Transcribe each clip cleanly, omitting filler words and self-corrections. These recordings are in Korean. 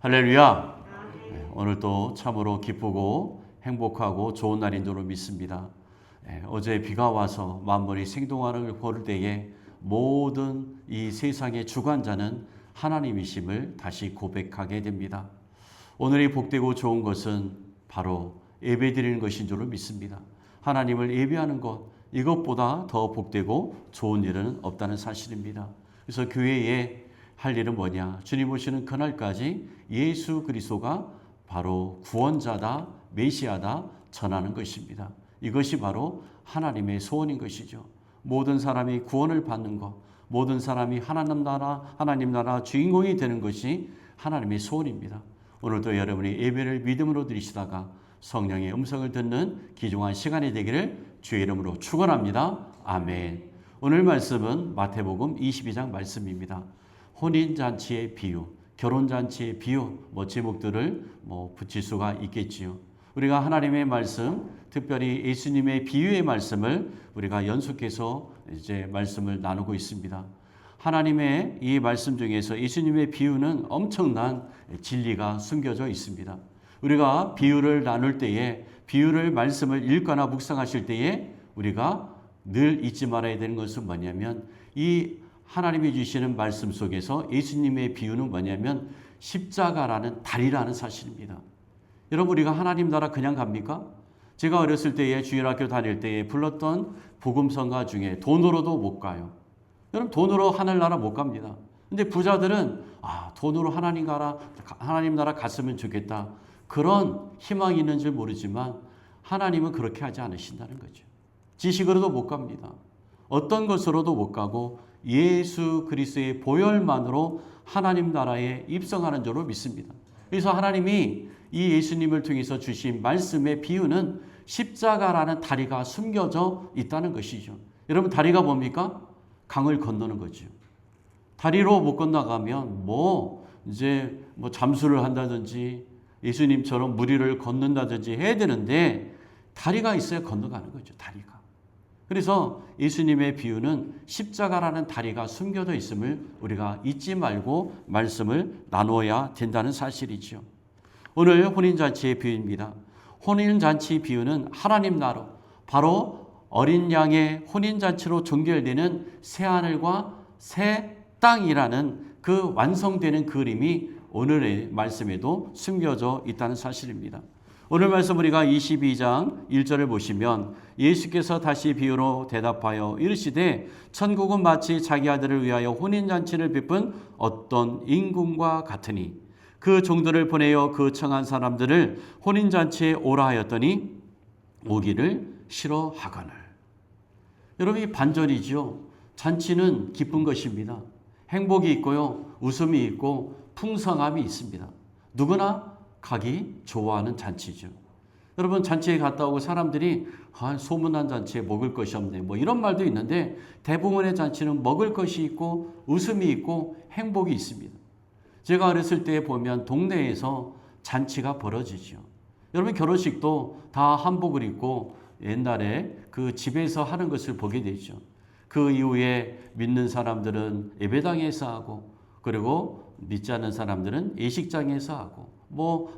할렐루야. 오늘도 참으로 기쁘고 행복하고 좋은 날인 줄로 믿습니다. 어제 비가 와서 만물이 생동하는 걸 볼 때에 모든 이 세상의 주관자는 하나님이심을 다시 고백하게 됩니다. 오늘이 복되고 좋은 것은 바로 예배드리는 것인 줄로 믿습니다. 하나님을 예배하는 것, 이것보다 더 복되고 좋은 일은 없다는 사실입니다. 그래서 교회에 할 일은 뭐냐? 주님 오시는 그날까지 예수 그리스도가 바로 구원자다, 메시아다 전하는 것입니다. 이것이 바로 하나님의 소원인 것이죠. 모든 사람이 구원을 받는 것, 모든 사람이 하나님 나라 주인공이 되는 것이 하나님의 소원입니다. 오늘도 여러분이 예배를 믿음으로 드리시다가 성령의 음성을 듣는 귀중한 시간이 되기를 주의 이름으로 축원합니다. 아멘. 오늘 말씀은 마태복음 22장 말씀입니다. 혼인잔치의 비유, 결혼잔치의 비유, 제목들을 붙일 수가 있겠지요. 우리가 하나님의 말씀, 특별히 예수님의 비유의 말씀을 우리가 연속해서 이제 말씀을 나누고 있습니다. 하나님의 이 말씀 중에서 예수님의 비유는 엄청난 진리가 숨겨져 있습니다. 우리가 비유를 나눌 때에, 비유를 말씀을 읽거나 묵상하실 때에 우리가 늘 잊지 말아야 되는 것은 뭐냐면, 이 하나님이 주시는 말씀 속에서 예수님의 비유는 뭐냐면 십자가라는 다리라는 사실입니다. 여러분, 우리가 하나님 나라 그냥 갑니까? 제가 어렸을 때에 주일학교 다닐 때에 불렀던 복음성가 중에 돈으로도 못 가요. 여러분, 돈으로 하늘나라 못 갑니다. 근데 부자들은 돈으로 하나님 나라 갔으면 좋겠다, 그런 희망이 있는 줄 모르지만 하나님은 그렇게 하지 않으신다는 거죠. 지식으로도 못 갑니다. 어떤 것으로도 못 가고 예수 그리스도의 보혈만으로 하나님 나라에 입성하는 줄로 믿습니다. 그래서 하나님이 이 예수님을 통해서 주신 말씀의 비유는 십자가라는 다리가 숨겨져 있다는 것이죠. 여러분, 다리가 뭡니까? 강을 건너는 거죠. 다리로 못 건너가면 잠수를 한다든지 예수님처럼 무리를 걷는다든지 해야 되는데 다리가 있어야 건너가는 거죠. 다리가. 그래서 예수님의 비유는 십자가라는 다리가 숨겨져 있음을 우리가 잊지 말고 말씀을 나누어야 된다는 사실이죠. 오늘 혼인잔치의 비유입니다. 혼인잔치 비유는 하나님 나라, 바로 어린 양의 혼인잔치로 종결되는 새하늘과 새 땅이라는 그 완성되는 그림이 오늘의 말씀에도 숨겨져 있다는 사실입니다. 오늘 말씀 우리가 22장 1절을 보시면 예수께서 다시 비유로 대답하여 이르시되 천국은 마치 자기 아들을 위하여 혼인잔치를 베푼 어떤 임금과 같으니 그 종들을 보내어 그 청한 사람들을 혼인잔치에 오라 하였더니 오기를 싫어하거늘. 여러분, 이 반전이죠. 잔치는 기쁜 것입니다. 행복이 있고요, 웃음이 있고 풍성함이 있습니다. 누구나 가기 좋아하는 잔치죠. 여러분, 잔치에 갔다 오고 사람들이 소문난 잔치에 먹을 것이 없네, 이런 말도 있는데 대부분의 잔치는 먹을 것이 있고 웃음이 있고 행복이 있습니다. 제가 어렸을 때 보면 동네에서 잔치가 벌어지죠. 여러분, 결혼식도 다 한복을 입고 옛날에 그 집에서 하는 것을 보게 되죠. 그 이후에 믿는 사람들은 예배당에서 하고, 그리고 믿지 않는 사람들은 예식장에서 하고,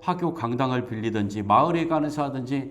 학교 강당을 빌리든지 마을에 가서 하든지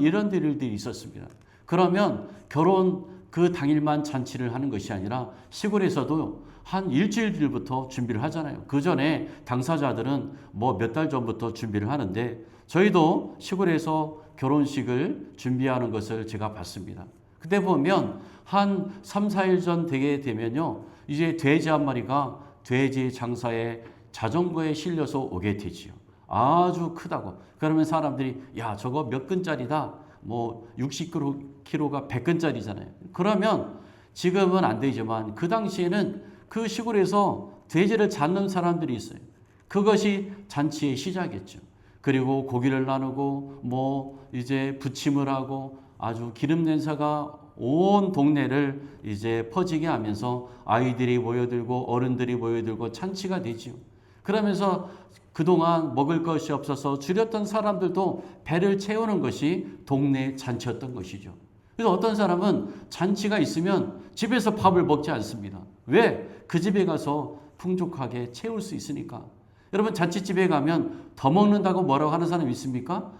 이런 일들이 있었습니다. 그러면 결혼 그 당일만 잔치를 하는 것이 아니라 시골에서도 한 일주일 뒤부터 준비를 하잖아요. 그 전에 당사자들은 몇 달 전부터 준비를 하는데 저희도 시골에서 결혼식을 준비하는 것을 제가 봤습니다. 그때 보면 한 3, 4일 전 되게 되면요, 이제 돼지 한 마리가 돼지 장사에 자전거에 실려서 오게 되지요. 아주 크다고. 그러면 사람들이 저거 몇 근짜리다, 60kg가 100근짜리잖아요. 그러면 지금은 안 되지만 그 당시에는 그 시골에서 돼지를 잡는 사람들이 있어요. 그것이 잔치의 시작이었죠. 그리고 고기를 나누고 이제 부침을 하고 아주 기름 냄새가 온 동네를 이제 퍼지게 하면서 아이들이 모여들고 어른들이 모여들고 잔치가 되지요. 그러면서 그동안 먹을 것이 없어서 줄였던 사람들도 배를 채우는 것이 동네 잔치였던 것이죠. 그래서 어떤 사람은 잔치가 있으면 집에서 밥을 먹지 않습니다. 왜? 그 집에 가서 풍족하게 채울 수 있으니까. 여러분 잔치집에 가면 더 먹는다고 뭐라고 하는 사람 있습니까?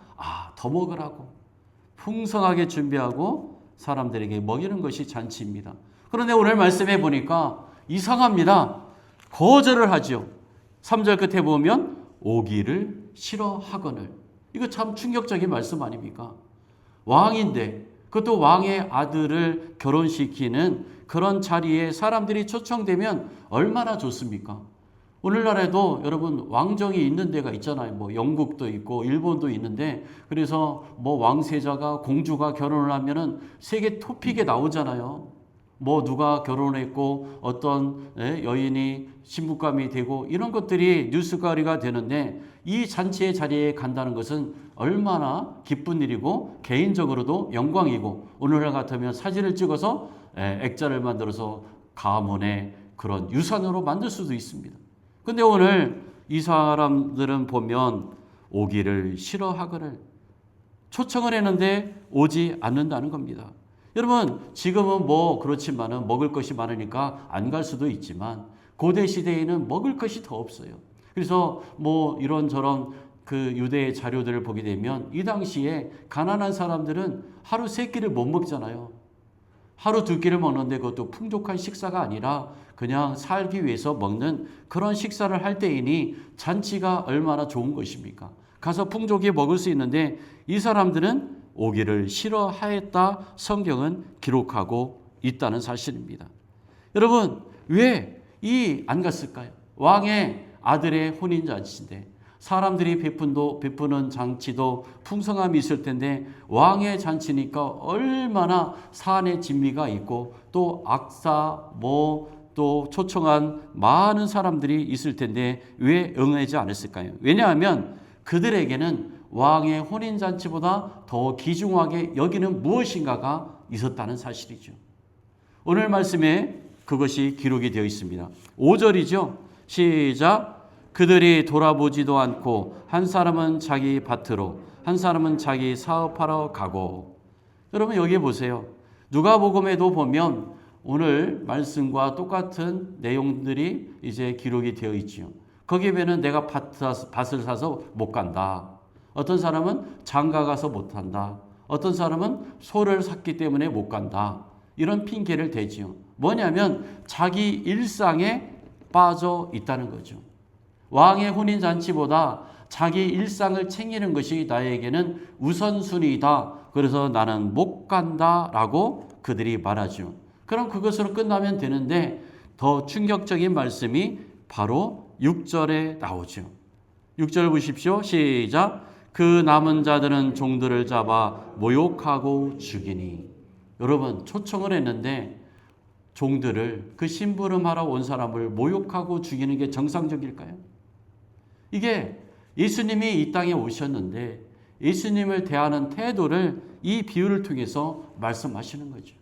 더 먹으라고 풍성하게 준비하고 사람들에게 먹이는 것이 잔치입니다. 그런데 오늘 말씀해 보니까 이상합니다. 거절을 하죠. 3절 끝에 보면 오기를 싫어하거늘. 이거 참 충격적인 말씀 아닙니까? 왕인데 그것도 왕의 아들을 결혼시키는 그런 자리에 사람들이 초청되면 얼마나 좋습니까? 오늘날에도 여러분 왕정이 있는 데가 있잖아요. 뭐 영국도 있고 일본도 있는데 그래서 뭐 왕세자가 공주가 결혼을 하면은 세계 토픽에 나오잖아요. 뭐 누가 결혼했고 어떤 여인이 신부감이 되고 이런 것들이 뉴스거리가 되는데 이 잔치의 자리에 간다는 것은 얼마나 기쁜 일이고 개인적으로도 영광이고 오늘날 같으면 사진을 찍어서 액자를 만들어서 가문의 그런 유산으로 만들 수도 있습니다. 근데 오늘 이 사람들은 보면 오기를 싫어하거늘 초청을 했는데 오지 않는다는 겁니다. 여러분 지금은 뭐 그렇지만은 먹을 것이 많으니까 안 갈 수도 있지만 고대 시대에는 먹을 것이 더 없어요. 그래서 뭐 이런저런 그 유대의 자료들을 보게 되면 이 당시에 가난한 사람들은 하루 세 끼를 못 먹잖아요. 하루 두 끼를 먹는데 그것도 풍족한 식사가 아니라 그냥 살기 위해서 먹는 그런 식사를 할 때이니 잔치가 얼마나 좋은 것입니까? 가서 풍족히 먹을 수 있는데 이 사람들은 오기를 싫어하였다 성경은 기록하고 있다는 사실입니다. 여러분 왜 안 갔을까요? 왕의 아들의 혼인잔치인데 사람들이 베푸는 잔치도 풍성함이 있을 텐데 왕의 잔치니까 얼마나 사안의 진미가 있고 또 악사 또 초청한 많은 사람들이 있을 텐데 왜 응하지 않았을까요? 왜냐하면 그들에게는 왕의 혼인잔치보다 더 귀중하게 여기는 무엇인가가 있었다는 사실이죠. 오늘 말씀에 그것이 기록이 되어 있습니다. 5절이죠. 시작. 그들이 돌아보지도 않고 한 사람은 자기 밭으로 한 사람은 자기 사업하러 가고. 여러분 여기 보세요. 누가복음에도 보면 오늘 말씀과 똑같은 내용들이 이제 기록이 되어 있지요. 거기에 보면 내가 밭을 사서 못 간다. 어떤 사람은 장가 가서 못 한다. 어떤 사람은 소를 샀기 때문에 못 간다. 이런 핑계를 대지요. 뭐냐면 자기 일상에 빠져 있다는 거죠. 왕의 혼인잔치보다 자기 일상을 챙기는 것이 나에게는 우선순위이다. 그래서 나는 못 간다라고 그들이 말하죠. 그럼 그것으로 끝나면 되는데 더 충격적인 말씀이 바로 6절에 나오죠. 6절 보십시오. 시작. 그 남은 자들은 종들을 잡아 모욕하고 죽이니. 여러분 초청을 했는데 종들을 그 심부름하러 온 사람을 모욕하고 죽이는 게 정상적일까요? 이게 예수님이 이 땅에 오셨는데 예수님을 대하는 태도를 이 비유를 통해서 말씀하시는 거죠.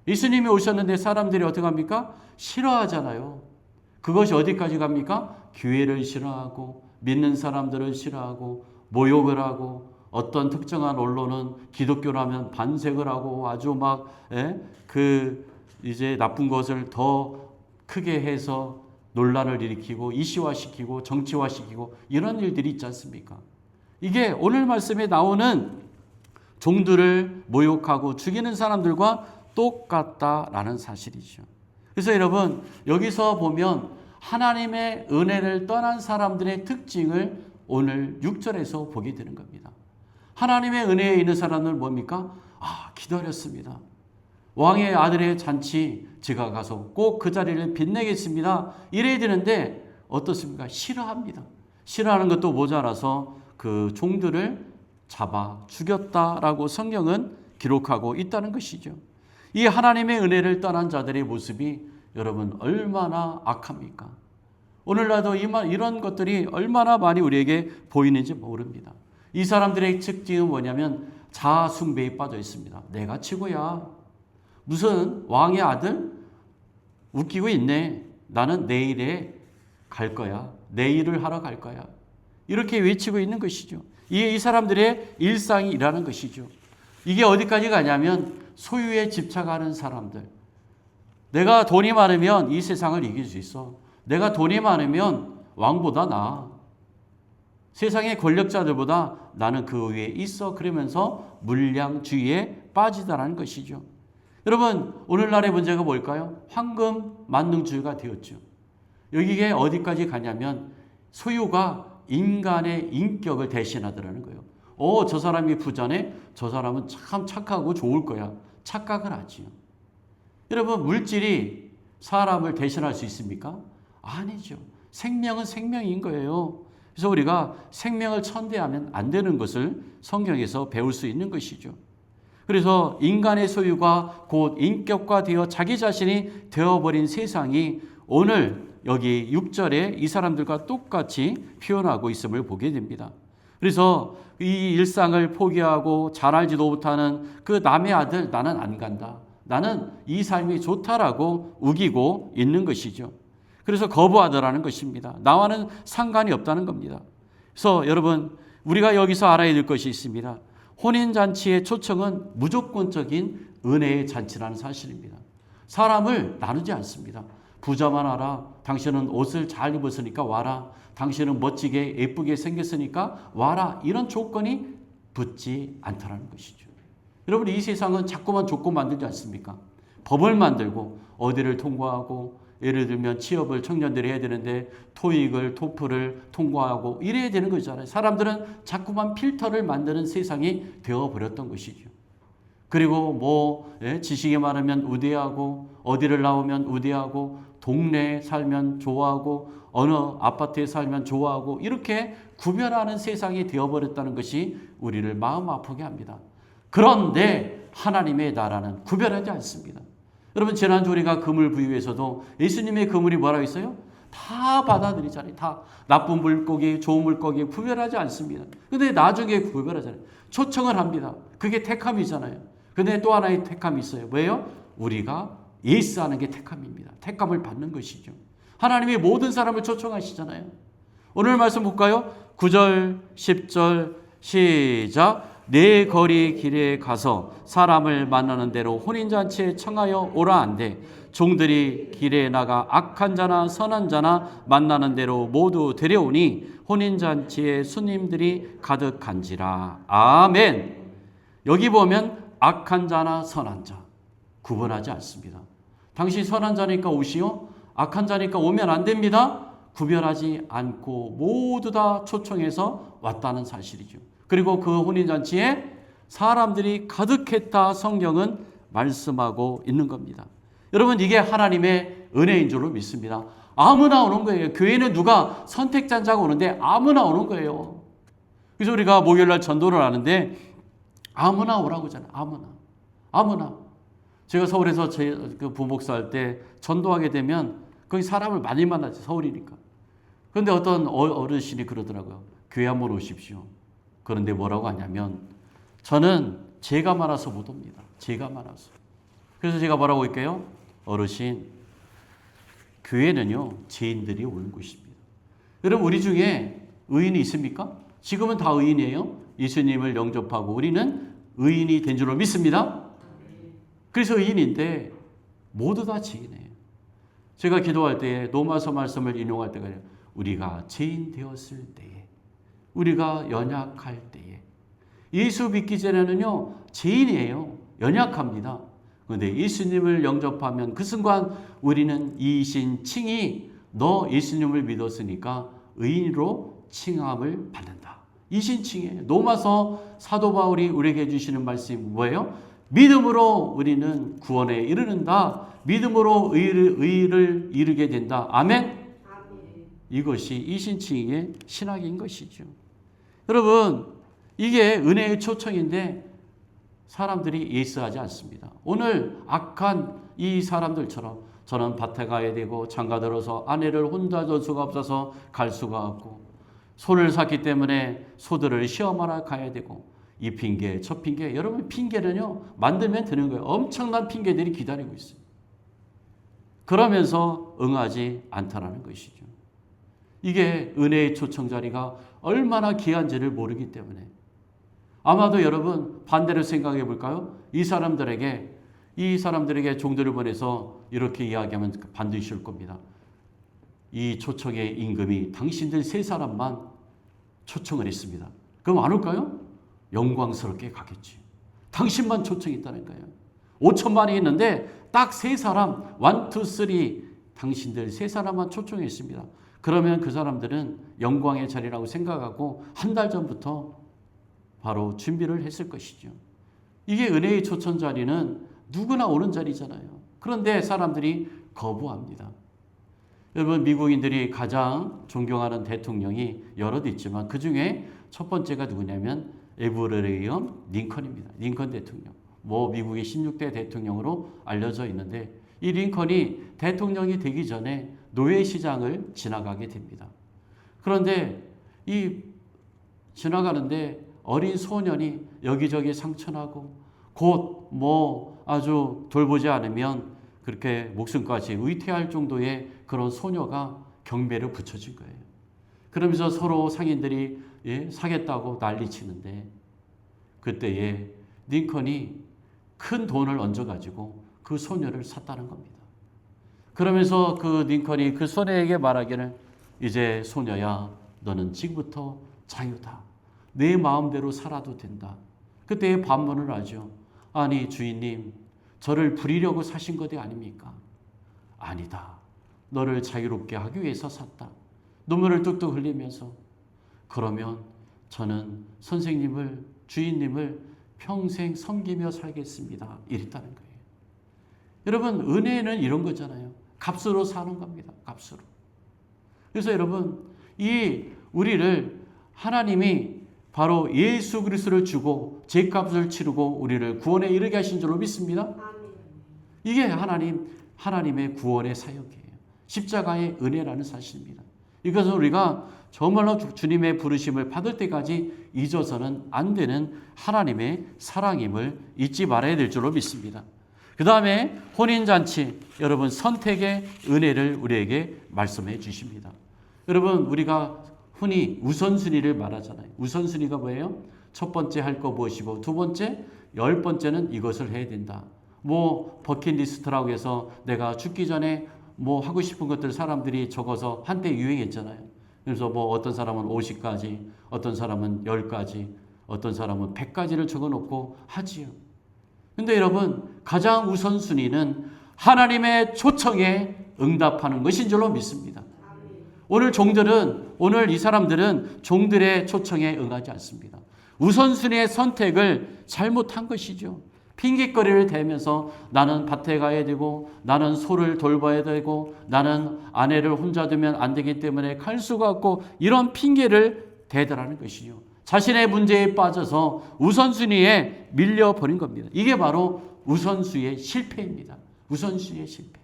예수님이 오셨는데 사람들이 어떻게 합니까? 싫어하잖아요. 그것이 어디까지 갑니까? 교회를 싫어하고 믿는 사람들을 싫어하고 모욕을 하고 어떤 특정한 언론은 기독교라면 반색을 하고 아주 막 이제 나쁜 것을 더 크게 해서 논란을 일으키고 이슈화시키고 정치화시키고 이런 일들이 있지 않습니까? 이게 오늘 말씀에 나오는 종들을 모욕하고 죽이는 사람들과 똑같다라는 사실이죠. 그래서 여러분 여기서 보면 하나님의 은혜를 떠난 사람들의 특징을 오늘 6절에서 보게 되는 겁니다. 하나님의 은혜에 있는 사람은 뭡니까? 기다렸습니다. 왕의 아들의 잔치 제가 가서 꼭 그 자리를 빛내겠습니다. 이래야 되는데 어떻습니까? 싫어합니다. 싫어하는 것도 모자라서 그 종들을 잡아 죽였다라고 성경은 기록하고 있다는 것이죠. 이 하나님의 은혜를 떠난 자들의 모습이 여러분 얼마나 악합니까? 오늘날도 이런 것들이 얼마나 많이 우리에게 보이는지 모릅니다. 이 사람들의 특징은 뭐냐면 자아 숭배에 빠져 있습니다. 내가 최고야. 무슨 왕의 아들? 웃기고 있네. 나는 내일에 갈 거야. 내 일을 하러 갈 거야. 이렇게 외치고 있는 것이죠. 이게 이 사람들의 일상이라는 것이죠. 이게 어디까지 가냐면 소유에 집착하는 사람들. 내가 돈이 많으면 이 세상을 이길 수 있어. 내가 돈이 많으면 왕보다 나아. 세상의 권력자들보다 나는 그 위에 있어. 그러면서 물량주의에 빠지다라는 것이죠. 여러분, 오늘날의 문제가 뭘까요? 황금 만능주의가 되었죠. 여기에 어디까지 가냐면 소유가 인간의 인격을 대신하더라는 거예요. 저 사람이 부자네? 저 사람은 참 착하고 좋을 거야. 착각을 하지요. 여러분, 물질이 사람을 대신할 수 있습니까? 아니죠. 생명은 생명인 거예요. 그래서 우리가 생명을 천대하면 안 되는 것을 성경에서 배울 수 있는 것이죠. 그래서 인간의 소유가 곧 인격화되어 자기 자신이 되어버린 세상이 오늘 여기 6절에 이 사람들과 똑같이 표현하고 있음을 보게 됩니다. 그래서 이 일상을 포기하고 잘 알지도 못하는 그 남의 아들 나는 안 간다. 나는 이 삶이 좋다라고 우기고 있는 것이죠. 그래서 거부하더라는 것입니다. 나와는 상관이 없다는 겁니다. 그래서 여러분, 우리가 여기서 알아야 될 것이 있습니다. 혼인잔치의 초청은 무조건적인 은혜의 잔치라는 사실입니다. 사람을 나누지 않습니다. 부자만 와라. 당신은 옷을 잘 입었으니까 와라. 당신은 멋지게 예쁘게 생겼으니까 와라. 이런 조건이 붙지 않다는 것이죠. 여러분, 이 세상은 자꾸만 조건 만들지 않습니까? 법을 만들고 어디를 통과하고, 예를 들면 취업을 청년들이 해야 되는데 토익을 토플을 통과하고 이래야 되는 거잖아요. 사람들은 자꾸만 필터를 만드는 세상이 되어버렸던 것이죠. 그리고 지식이 많으면 우대하고, 어디를 나오면 우대하고, 동네에 살면 좋아하고, 어느 아파트에 살면 좋아하고, 이렇게 구별하는 세상이 되어버렸다는 것이 우리를 마음 아프게 합니다. 그런데 하나님의 나라는 구별하지 않습니다. 여러분, 지난주 우리가 그물 부유에서도 예수님의 그물이 뭐라고 있어요? 다 받아들이잖아요. 다 나쁜 물고기, 좋은 물고기 구별하지 않습니다. 근데 나중에 구별하잖아요. 초청을 합니다. 그게 택함이잖아요. 근데 또 하나의 택함이 있어요. 뭐예요? 우리가 예스하는 게 택함입니다. 택함을 받는 것이죠. 하나님이 모든 사람을 초청하시잖아요. 오늘 말씀 볼까요? 9절, 10절 시작. 내 거리 길에 가서 사람을 만나는 대로 혼인잔치에 청하여 오라 한대 종들이 길에 나가 악한 자나 선한 자나 만나는 대로 모두 데려오니 혼인잔치에 손님들이 가득한지라. 아멘. 여기 보면 악한 자나 선한 자 구분하지 않습니다. 당신 선한 자니까 오시오, 악한 자니까 오면 안 됩니다. 구별하지 않고 모두 다 초청해서 왔다는 사실이죠. 그리고 그 혼인잔치에 사람들이 가득했다 성경은 말씀하고 있는 겁니다. 여러분, 이게 하나님의 은혜인 줄로 믿습니다. 아무나 오는 거예요. 교회는 누가 선택자가 오는데 아무나 오는 거예요. 그래서 우리가 목요일날 전도를 하는데 아무나 오라고 하잖아요. 아무나. 제가 서울에서 그 부목사 할 때 전도하게 되면 거기 사람을 많이 만나지, 서울이니까. 그런데 어떤 어르신이 그러더라고요. 교회 한번 오십시오. 그런데 뭐라고 하냐면 저는 죄가 많아서 못 옵니다. 죄가 많아서. 그래서 제가 뭐라고 할게요? 어르신, 교회는요 죄인들이 오는 곳입니다. 여러분, 우리 중에 의인이 있습니까? 지금은 다 의인이에요. 예수님을 영접하고 우리는 의인이 된 줄로 믿습니다. 그래서 의인인데 모두 다 죄인이에요. 제가 기도할 때 로마서 말씀을 인용할 때가 우리가 죄인 되었을 때에, 우리가 연약할 때에, 예수 믿기 전에는요 죄인이에요. 연약합니다. 그런데 예수님을 영접하면 그 순간 우리는 이신칭이 너 예수님을 믿었으니까 의인으로 칭함을 받는다. 이신칭이에요. 로마서 사도 바울이 우리에게 주시는 말씀이 뭐예요? 믿음으로 우리는 구원에 이르는다. 믿음으로 의를 이루게 된다. 아멘. 이것이 이신칭의 신학인 것이죠. 여러분, 이게 은혜의 초청인데 사람들이 예스하지 않습니다. 오늘 악한 이 사람들처럼 저는 밭에 가야 되고 장가 들어서 아내를 혼자 둘 수가 없어서 갈 수가 없고, 소를 샀기 때문에 소들을 시험하러 가야 되고, 이 핑계 저 핑계. 여러분, 핑계는요 만들면 되는 거예요. 엄청난 핑계들이 기다리고 있어요. 그러면서 응하지 않다라는 것이죠. 이게 은혜의 초청 자리가 얼마나 귀한지를 모르기 때문에. 아마도 여러분 반대로 생각해 볼까요? 이 사람들에게 종들을 보내서 이렇게 이야기하면 반드시 올 겁니다. 이 초청의 임금이 당신들 세 사람만 초청을 했습니다. 그럼 안 올까요? 영광스럽게 가겠지. 당신만 초청했다니까요. 5천만이 있는데 딱 세 사람, 1, 2, 3 당신들 세 사람만 초청했습니다. 그러면 그 사람들은 영광의 자리라고 생각하고 한 달 전부터 바로 준비를 했을 것이죠. 이게 은혜의 초청 자리는 누구나 오는 자리잖아요. 그런데 사람들이 거부합니다. 여러분, 미국인들이 가장 존경하는 대통령이 여럿 있지만 그 중에 첫 번째가 누구냐면 에브러리엄 링컨입니다. 링컨 대통령. 미국의 16대 대통령으로 알려져 있는데 이 링컨이 대통령이 되기 전에 노예시장을 지나가게 됩니다. 그런데 이 지나가는데 어린 소년이 여기저기 상처나고 곧 아주 돌보지 않으면 그렇게 목숨까지 의태할 정도의 그런 소녀가 경매를 붙여진 거예요. 그러면서 서로 상인들이 사겠다고 난리치는데 그때에 링컨이 큰 돈을 얹어가지고 그 소녀를 샀다는 겁니다. 그러면서 그 링컨이 그 소녀에게 말하기를 이제 소녀야 너는 지금부터 자유다. 내 마음대로 살아도 된다. 그때 반문을 하죠. 아니 주인님 저를 부리려고 사신 것이 아닙니까? 아니다. 너를 자유롭게 하기 위해서 샀다. 눈물을 뚝뚝 흘리면서 그러면 저는 선생님을 주인님을 평생 섬기며 살겠습니다. 이랬다는 거예요. 여러분 은혜는 이런 거잖아요. 값으로 사는 겁니다. 값으로. 그래서 여러분 우리를 하나님이 바로 예수 그리스도를 주고 죄값을 치르고 우리를 구원에 이르게 하신 줄로 믿습니다. 이게 하나님의 구원의 사역이에요. 십자가의 은혜라는 사실입니다. 이것은 우리가 정말로 주님의 부르심을 받을 때까지 잊어서는 안 되는 하나님의 사랑임을 잊지 말아야 될 줄로 믿습니다. 그 다음에 혼인잔치, 여러분 선택의 은혜를 우리에게 말씀해 주십니다. 여러분 우리가 흔히 우선순위를 말하잖아요. 우선순위가 뭐예요? 첫 번째 할 거 무엇이고 두 번째, 10번째는 이것을 해야 된다. 버킷리스트라고 해서 내가 죽기 전에 하고 싶은 것들 사람들이 적어서 한때 유행했잖아요. 그래서 어떤 사람은 50가지, 어떤 사람은 10가지, 어떤 사람은 100가지를 적어놓고 하지요. 근데 여러분 가장 우선순위는 하나님의 초청에 응답하는 것인 줄로 믿습니다. 오늘 이 사람들은 종들의 초청에 응하지 않습니다. 우선순위의 선택을 잘못한 것이죠. 핑계거리를 대면서 나는 밭에 가야 되고 나는 소를 돌봐야 되고 나는 아내를 혼자 두면 안 되기 때문에 갈 수가 없고 이런 핑계를 대더라는 것이죠. 자신의 문제에 빠져서 우선순위에 밀려버린 겁니다. 이게 바로 우선순위의 실패입니다. 우선순위의 실패.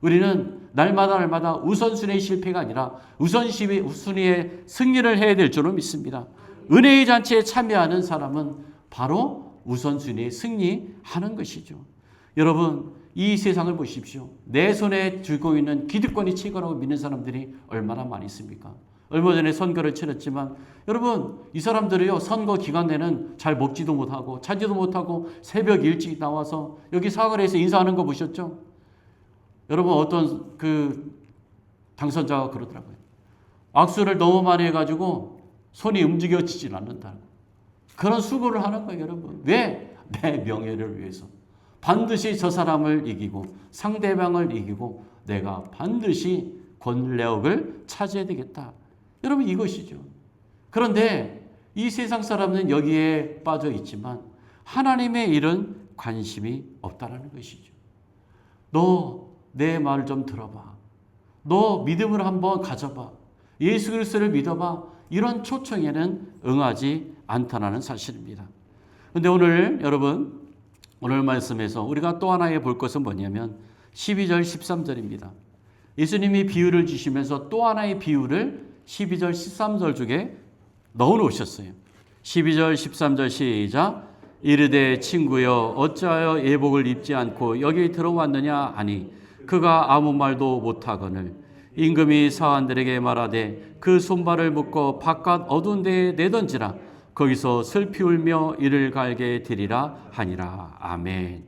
우리는 날마다 우선순위의 실패가 아니라 우선순위의 승리를 해야 될 줄로 믿습니다. 은혜의 잔치에 참여하는 사람은 바로 우선순위에 승리하는 것이죠. 여러분 이 세상을 보십시오. 내 손에 쥐고 있는 기득권이 최고라고 믿는 사람들이 얼마나 많이 있습니까? 얼마 전에 선거를 치렀지만 여러분 이 사람들이요 선거 기간 내는 잘 먹지도 못하고 자지도 못하고 새벽 일찍 나와서 여기 사거리에서 인사하는 거 보셨죠? 여러분 어떤 당선자가 그러더라고요. 악수를 너무 많이 해가지고 손이 움직여지질 않는다고. 그런 수고를 하는 거예요, 여러분. 왜? 내 명예를 위해서. 반드시 저 사람을 이기고 상대방을 이기고 내가 반드시 권력을 차지해야 되겠다. 여러분 이것이죠. 그런데 이 세상 사람은 여기에 빠져 있지만 하나님의 일은 관심이 없다라는 것이죠. 너 내 말 좀 들어봐. 너 믿음을 한번 가져봐. 예수 그리스도를 믿어봐. 이런 초청에는 응하지 않다라는 사실입니다. 그런데 오늘 여러분 오늘 말씀에서 우리가 또 하나의 볼 것은 뭐냐면 12절 13절입니다. 예수님이 비유를 주시면서 또 하나의 비유를 12절 13절 중에 넣어 놓으셨어요. 12절 13절 시작. 이르되 친구여 어찌하여 예복을 입지 않고 여기 들어왔느냐 하니 그가 아무 말도 못하거늘 임금이 사관들에게 말하되 그 손발을 묶어 바깥 어두운 데에 내던지라. 거기서 슬피 울며 이를 갈게 되리라 하니라. 아멘.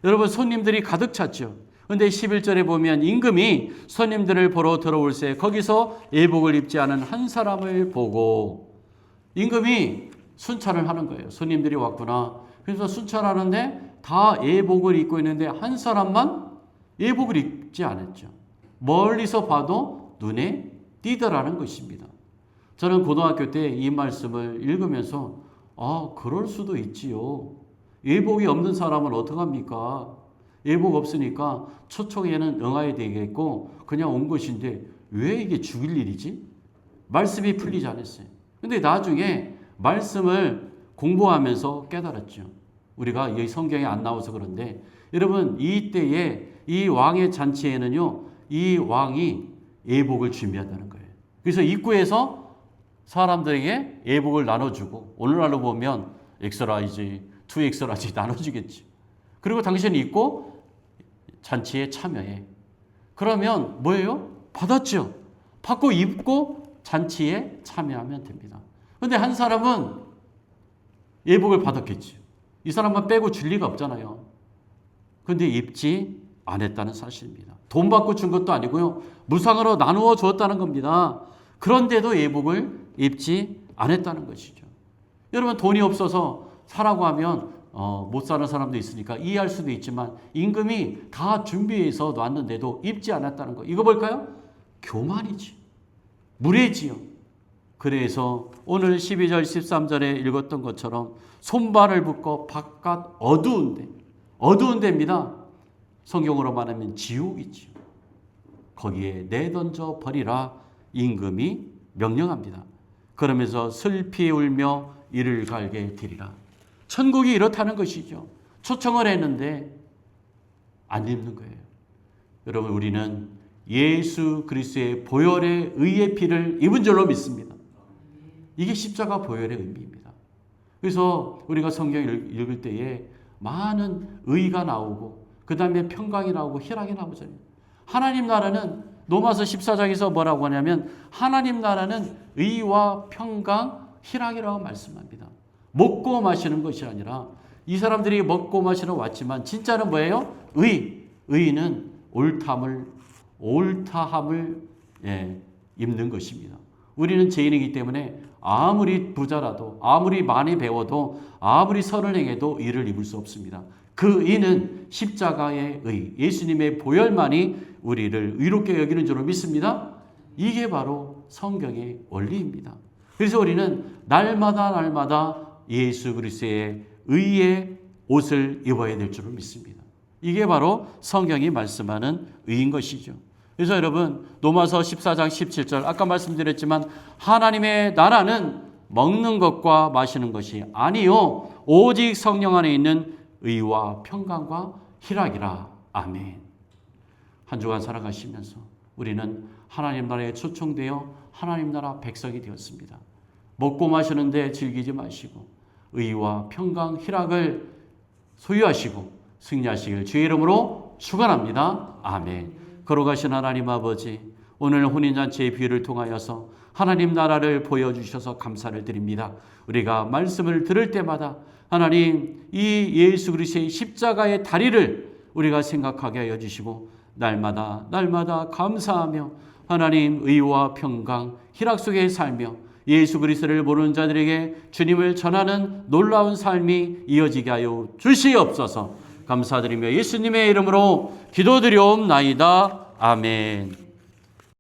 여러분 손님들이 가득 찼죠. 근데 11절에 보면 임금이 손님들을 보러 들어올세 거기서 예복을 입지 않은 한 사람을 보고, 임금이 순찰을 하는 거예요. 손님들이 왔구나. 그래서 순찰하는데 다 예복을 입고 있는데 한 사람만 예복을 입지 않았죠. 멀리서 봐도 눈에 띄더라는 것입니다. 저는 고등학교 때 이 말씀을 읽으면서 그럴 수도 있지요. 예복이 없는 사람은 어떡합니까? 예복 없으니까 초청에는 응해야 되겠고 그냥 온 것인데 왜 이게 죽일 일이지? 말씀이 풀리지 않았어요. 근데 나중에 말씀을 공부하면서 깨달았죠. 우리가 이 성경에 안 나와서 그런데 여러분, 이때에 이 왕의 잔치에는요, 이 왕이 예복을 준비한다는 거예요. 그래서 입구에서 사람들에게 예복을 나눠주고, 오늘날로 보면 엑스라이지, 2엑스라이지 나눠주겠지. 그리고 당신이 입고 잔치에 참여해. 그러면 뭐예요? 받았죠. 받고 입고 잔치에 참여하면 됩니다. 그런데 한 사람은 예복을 받았겠지. 이 사람만 빼고 줄 리가 없잖아요. 그런데 입지 않았다는 사실입니다. 돈 받고 준 것도 아니고요. 무상으로 나누어 주었다는 겁니다. 그런데도 예복을 입지 않았다는 것이죠. 여러분, 돈이 없어서 사라고 하면 못 사는 사람도 있으니까 이해할 수도 있지만 임금이 다 준비해서 놨는데도 입지 않았다는 거. 이거 볼까요? 교만이지. 무례지요. 그래서 오늘 12절 13절에 읽었던 것처럼 손발을 묶어 바깥 어두운 데입니다. 성경으로 말하면 지옥이지요. 거기에 내던져 버리라 임금이 명령합니다. 그러면서 슬피 울며 이를 갈게 되리라. 천국이 이렇다는 것이죠. 초청을 했는데 안 입는 거예요. 여러분, 우리는 예수 그리스도의 보혈의 의의 피를 입은 줄로 믿습니다. 이게 십자가 보혈의 의미입니다. 그래서 우리가 성경을 읽을 때에 많은 의가 나오고 그 다음에 평강이 나오고 희락이 나오잖아요. 하나님 나라는 로마서 14장에서 뭐라고 하냐면 하나님 나라는 의와 평강, 희락이라고 말씀합니다. 먹고 마시는 것이 아니라, 이 사람들이 먹고 마시러 왔지만 진짜는 뭐예요? 의는 옳다함을 입는 것입니다. 우리는 죄인이기 때문에 아무리 부자라도, 아무리 많이 배워도, 아무리 선을 행해도 의를 입을 수 없습니다. 그 의는 십자가의 의, 예수님의 보혈만이 우리를 의롭게 여기는 줄로 믿습니다. 이게 바로 성경의 원리입니다. 그래서 우리는 날마다 예수 그리스도의 의의 옷을 입어야 될 줄로 믿습니다. 이게 바로 성경이 말씀하는 의인 것이죠. 그래서 여러분, 로마서 14장 17절 아까 말씀드렸지만 하나님의 나라는 먹는 것과 마시는 것이 아니요 오직 성령 안에 있는 의와 평강과 희락이라. 아멘. 한 주간 살아가시면서 우리는 하나님 나라에 초청되어 하나님 나라 백성이 되었습니다. 먹고 마시는데 즐기지 마시고 의와 평강, 희락을 소유하시고 승리하시길 주의 이름으로 축원합니다. 아멘. 걸어가신 하나님 아버지, 오늘 혼인잔치의 비유를 통하여서 하나님 나라를 보여주셔서 감사를 드립니다. 우리가 말씀을 들을 때마다 하나님, 이 예수 그리스도의 십자가의 다리를 우리가 생각하게 하여 주시고 날마다 감사하며 하나님 의와 평강, 희락 속에 살며 예수 그리스도를 모르는 자들에게 주님을 전하는 놀라운 삶이 이어지게 하여 주시옵소서. 감사드리며 예수님의 이름으로 기도드리옵나이다. 아멘.